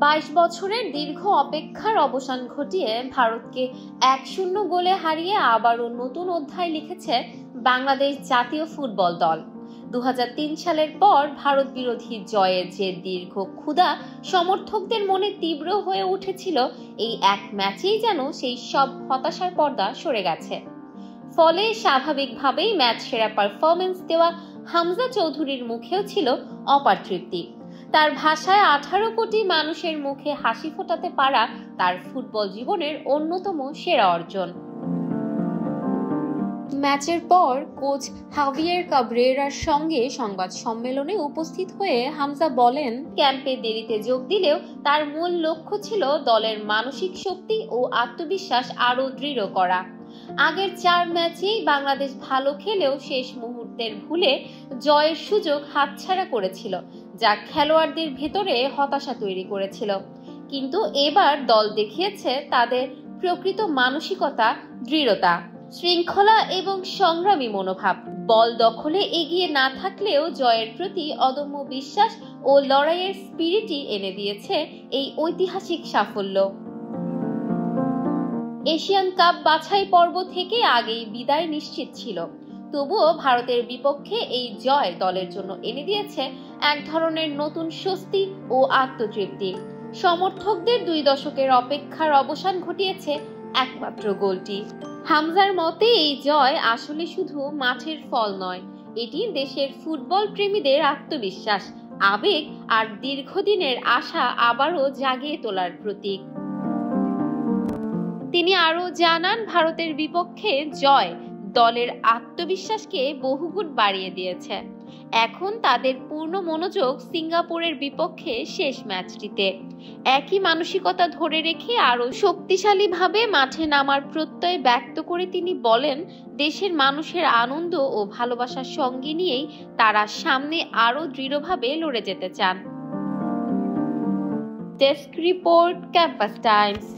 22 বছরের দীর্ঘ অপেক্ষার অবসান ঘটিয়ে ভারতকে 1-0 গোলে হারিয়ে আবারও নতুন অধ্যায় লিখেছে বাংলাদেশ জাতীয় ফুটবল দল। 2003 সালের পর ভারত বিরোধী জয়ের যে দীর্ঘ ক্ষুধা সমর্থকদের মনে তীব্র হয়ে উঠেছিল, এই এক ম্যাচেই যেন সেই সব হতাশার পর্দা সরে গেছে। ফলে স্বাভাবিকভাবেই ম্যাচ সেরা পারফরমেন্স দেওয়া হামজা চৌধুরীর মুখেও ছিল অপার তৃপ্তি। তার ভাষায় 18 কোটি মানুষের মুখে হাসি ফোটাতে পারা তার ফুটবল জীবনের অন্যতম সেরা অর্জন। ম্যাচের পর কোচ হাভিয়ের কাবরেরার সঙ্গে সংবাদ সম্মেলনে উপস্থিত হয়ে হামজা বলেন, ক্যাম্পে দেরিতে যোগ দিলেও তার মূল লক্ষ্য ছিল দলের মানসিক শক্তি ও আত্মবিশ্বাস আরও দৃঢ় করা। আগের 4 ম্যাচেই বাংলাদেশ ভালো খেলেও শেষ মুহূর্তের ভুলে জয়ের সুযোগ হাতছাড়া করেছিল, যা খেলোয়াড়দের ভেতরে হতাশা তৈরি করেছিল। কিন্তু এবার দল দেখিয়েছে তাদের প্রকৃত মানসিকতা, দৃঢ়তা, শৃঙ্খলা এবং সংগ্রামী মনোভাব। বল দখলে এগিয়ে না থাকলেও জয়ের প্রতি অদম্য বিশ্বাস ও লড়াইয়ের স্পিরিটই এনে দিয়েছে এই ঐতিহাসিক সাফল্য। এশিয়ান কাপ বাছাই পর্ব থেকে আগেই বিদায় নিশ্চিত ছিল, তবুও ভারতের বিপক্ষে এই জয় দলের জন্য এনে দিয়েছে এক ধরনের নতুন স্বস্তি ও আত্মতৃপ্তি। সমর্থকদের 2 দশকের অপেক্ষার অবসান ঘটিয়েছে একমাত্র গোলটি। হামজার মতে এই জয় আসলে শুধু মাঠের ফল নয়, এটি দেশের ফুটবল প্রেমীদের আত্মবিশ্বাস, আবেগ আর দীর্ঘদিনের আশা আবারও জাগিয়ে তোলার প্রতীক। তিনি আরও জানান, ভারতের বিপক্ষে জয় দলের আত্মবিশ্বাসকে বহুগুণ বাড়িয়ে দিয়েছে। এখন তাদের পূর্ণ মনোযোগ সিঙ্গাপুরের বিপক্ষে শেষ ম্যাচটিতে। একই মানসিকতা ধরে রেখে আরও শক্তিশালীভাবে মাঠে নামার প্রত্যয় ব্যক্ত করে তিনি বলেন, দেশের মানুষের আনন্দ ও ভালোবাসার সঙ্গে নিয়েই তারা সামনে আরও দৃঢ়ভাবে লড়ে যেতে চান। Desk report, campus Times.